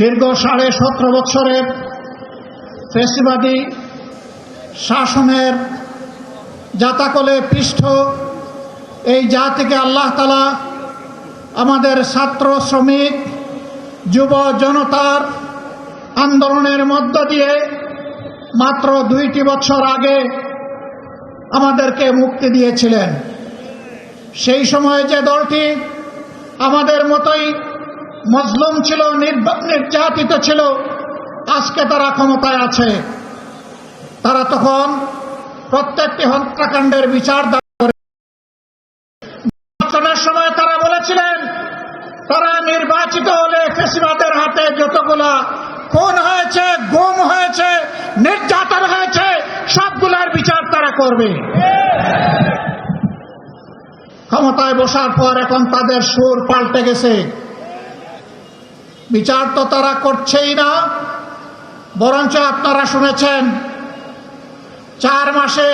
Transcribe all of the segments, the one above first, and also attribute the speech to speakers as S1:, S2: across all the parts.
S1: দীর্ঘ 17.5 বছরের ফ্যাসিবাদী শাসনের জাতাকলে পৃষ্ঠ এই জাতিকে আল্লাহ তাআলা আমাদের ছাত্র শ্রমিক যুব জনতার আন্দোলনের মধ্য দিয়ে মাত্র 2টি বছর আগে আমাদেরকে মুক্তি দিয়েছিলেন। সেই সময়ে যে দলটি আমাদের মতোই মজলুম ছিল, নির্যাতিত ছিল, আজকে তারা ক্ষমতায় আছে। তারা তখন প্রত্যেকটি হত্যাকাণ্ডের বিচার দাবি করে। নির্বাচনের সময় তারা বলেছিলেন তারা নির্বাচিত হলে ফ্যাসিবাদের হাতে যতগুলা খুন হয়েছে, গুম হয়েছে, নির্যাতন হয়েছে, সবগুলার বিচার তারা করবে। ক্ষমতায় বসার পর এখন তাদের সুর পাল্টে গেছে। বিচার তো তারা করছেই না, বরঞ্চ আপনারা শুনেছেন 4 মাসে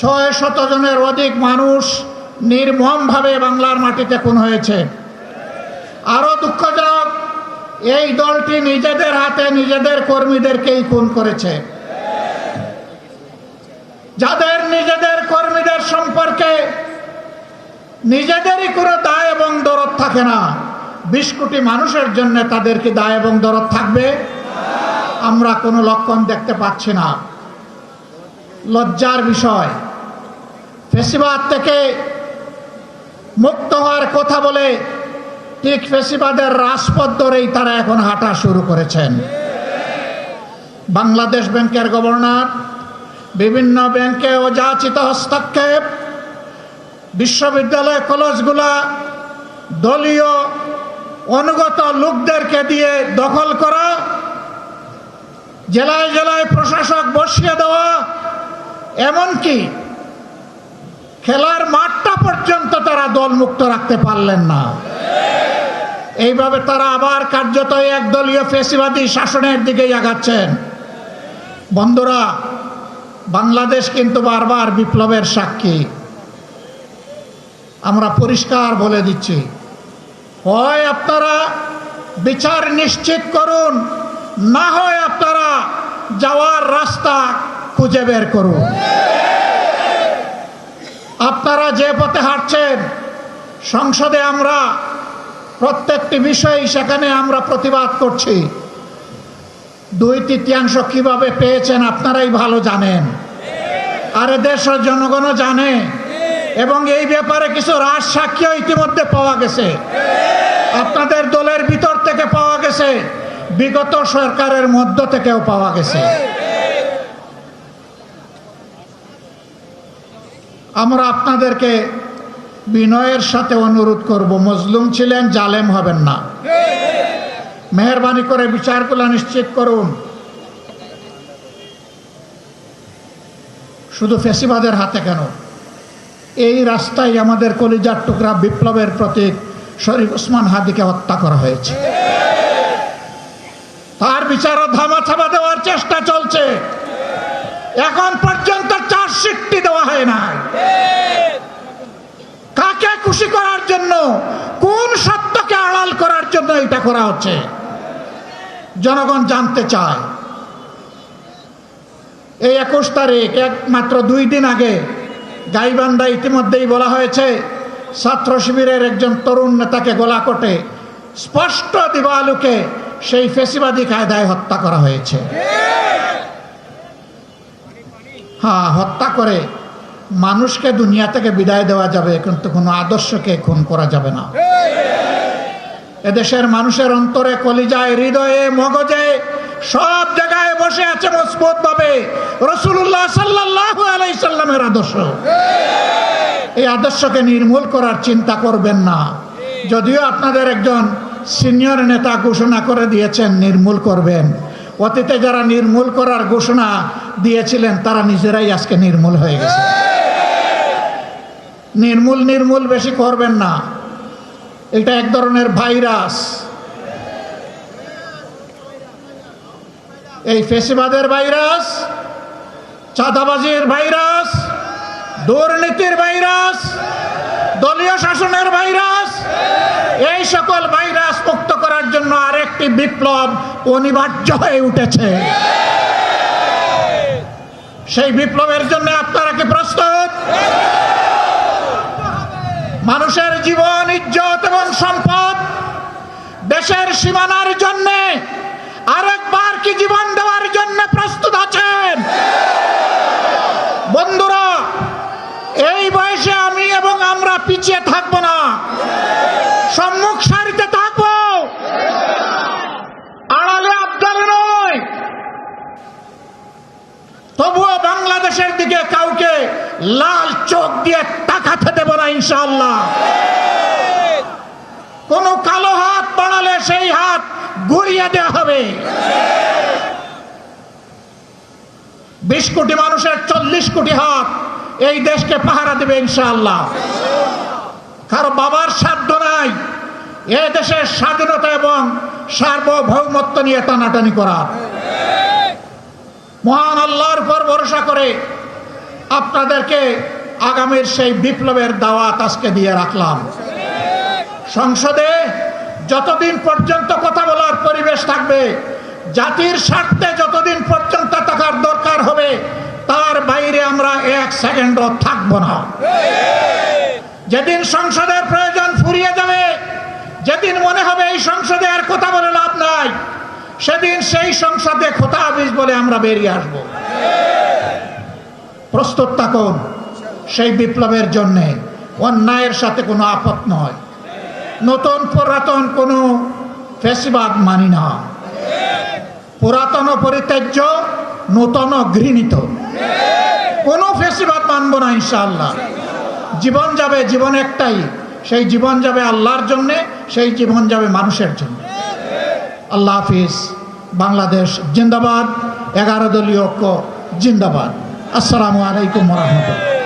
S1: 600 জনের অধিক মানুষ নির্মমভাবে বাংলার মাটিতে খুন হয়েছে। আরো দুঃখজনক, এই দলটি নিজেদের হাতে নিজেদের কর্মীদেরকেই খুন করেছে। যাদের নিজেদের কর্মীদের সম্পর্কে নিজেদেরই কোনো দায় এবং দরদ থাকে না, 20 কোটি মানুষের জন্য তাদের কি দায় এবং দরদ থাকবে? আমরা কোনো লক্ষণ দেখতে পাচ্ছি না। লজ্জার বিষয়, ফ্যাসিবাদ থেকে মুক্ত হওয়ার কথা বলে ঠিক ফ্যাসিবাদের রাজপথ ধরেই তারা এখন হাঁটা শুরু করেছেন। বাংলাদেশ ব্যাংকের গভর্নর, বিভিন্ন ব্যাংকে অযাচিত হস্তক্ষেপ, বিশ্ববিদ্যালয় কলেজগুলা দলীয় অনুগত লোকদেরকে দিয়ে দখল করা, জেলায় জেলায় প্রশাসক বসিয়ে দেওয়া, এমনকি খেলার মাঠটা পর্যন্ত তারা দলমুক্ত রাখতে পারলেন না। এইভাবে তারা আবার কার্যত একদলীয় ফ্যাসিবাদী শাসনের দিকেই আগাচ্ছেন। বন্ধুরা, বাংলাদেশ কিন্তু বারবার বিপ্লবের সাক্ষী। আমরা পরিষ্কার বলে দিচ্ছি, হয় আপনারা বিচার নিশ্চিত করুন, না হয় আপনারা যাওয়ার রাস্তা খুঁজে বের করুন। আপনারা যে পথে হাঁটছেন, সংসদে আমরা প্রত্যেকটি বিষয় সেখানে আমরা প্রতিবাদ করছি। 2/3 কিভাবে পেয়েছেন আপনারাই ভালো জানেন, আর দেশের জনগণও জানে। এবং এই ব্যাপারে কিছু রাজ সাক্ষীও ইতিমধ্যে পাওয়া গেছে, আপনাদের দলের ভিতর থেকে পাওয়া গেছে, বিগত সরকারের মধ্য থেকেও পাওয়া গেছে। আমরা আপনাদেরকে বিনয়ের সাথে অনুরোধ করব, মজলুম ছিলেন, জালেম হবেন না। মেহেরবানি করে বিচারগুলো নিশ্চিত করুন। শুধু ফ্যাসিবাদের হাতে কেন, এই রাস্তায় আমাদের কলিজার টুকরা বিপ্লবের প্রতীক শরীফ ওসমান হাদিকে হত্যা করা হয়েছে। তার বিচারও ধামাচাপা দেওয়ার চেষ্টা চলছে। এখন পর্যন্ত চার্জশিটটি দেওয়া হয় না। কাকে খুশি করার জন্য, কোন সত্যকে আড়াল করার জন্য এটা করা হচ্ছে, জনগণ জানতে চায়। এই 21 তারিখ, মাত্র 2 দিন আগে গাইবান্ধা ইতিমধ্যেই বলা হয়েছে ছাত্র শিবিরের একজন তরুণ নেতাকে গলাকটে স্পষ্ট দিবালুকে সেই ফ্যাসিবাদী কায়দায় হত্যা করা হয়েছে। হ্যাঁ, হত্যা করে মানুষকে দুনিয়া থেকে বিদায় দেওয়া যাবে, কিন্তু কোনো আদর্শকে খুন করা যাবে না। এদেশের মানুষের অন্তরে, কলিজায়, হৃদয়ে, মগজে, সব জায়গায় বসে আছে মজবুত ভাবে রাসূলুল্লাহ সাল্লাল্লাহু আলাইহি সাল্লামের আদর্শ। এই আদর্শকে নির্মূল করার চিন্তা করবেন না। যদিও আপনাদের একজন সিনিয়র নেতা ঘোষণা করে দিয়েছেন নির্মূল করবেন, অতীতে যারা নির্মূল করার ঘোষণা দিয়েছিলেন তারা নিজেরাই আজকে নির্মূল হয়ে গেছে। নির্মূল বেশি করবেন না, এটা এক ধরনের ভাইরাস। এই ফ্যাসিবাদের ভাইরাস, চাঁদাবাজির ভাইরাস, দুর্নীতির ভাইরাস, দলীয় শাসনের ভাইরাস, এই সকল ভাইরাস মুক্ত করার জন্য আরেকটি একটি বিপ্লব অনিবার্য হয়ে উঠেছে। সেই বিপ্লবের জন্য আপনারা কি প্রস্তুত? মানুষের জীবন, ইজ্জত এবং সম্পদ দেশের সীমানার জন্য আরেকবার কি জীবন দেওয়ার জন্য প্রস্তুত আছেন? বন্ধুরা, এই বয়সে আমি এবং আমরা পিছিয়ে থাকব না, সম্মুখ সারিতে থাকব, আড়ালে আবদালে নয়। তবুও বাংলাদেশের দিকে কাউকে লাল চোখ দিয়ে তাকাতে দেব না ইনশাআল্লাহ। কোন কালো হাত বাড়ালে সেই হাত ঘুরিয়ে দেওয়া হবে। 20 কোটি মানুষের 40 কোটি হাত এই দেশকে পাহারা দেবে ইনশাআল্লাহ। কারো বাবার সাধ্য নাই এ দেশের স্বাধীনতা এবং সার্বভৌমত্ব নিয়ে টানাটানি করা। মহান আল্লাহর উপর ভরসা করে আপনাদেরকে আগামীর সেই বিপ্লবের দাওয়াত আজকে দিয়ে রাখলাম। সংসদে যতদিন পর্যন্ত কথা বলার পরিবেশ থাকবে, জাতির স্বার্থে যতদিন পর্যন্ত থাকার দরকার হবে, তার বাইরে আমরা 1 সেকেন্ডও থাকবো না। যেদিন সংসদের প্রয়োজন ফুরিয়ে যাবে, যেদিন মনে হবে এই সংসদে আর কথা বলে লাভ নাই, সেদিন সেই সংসদে খোতা হাফিজ বলে আমরা বেরিয়ে আসব। প্রস্তুত থাকুন সেই বিপ্লবের জন্যে। অন্যায়ের সাথে কোনো আপত নয়, নতুন পুরাতন কোনো ফ্যাসিবাদ মানি না। পুরাতন পরিত্যাজ্য, নূতন ঘৃণিত, কোনো ফ্যাসিবাদ মানব না ইনশাআল্লাহ। জীবন যাবে, জীবন একটাই, সেই জীবন যাবে আল্লাহর জন্যে, সেই জীবন যাবে মানুষের জন্য। আল্লাহ হাফিজ। বাংলাদেশ জিন্দাবাদ। 11 দলীয় ঐক্য জিন্দাবাদ। আসসালামু আলাইকুম ওয়া রাহমাতুল্লাহ।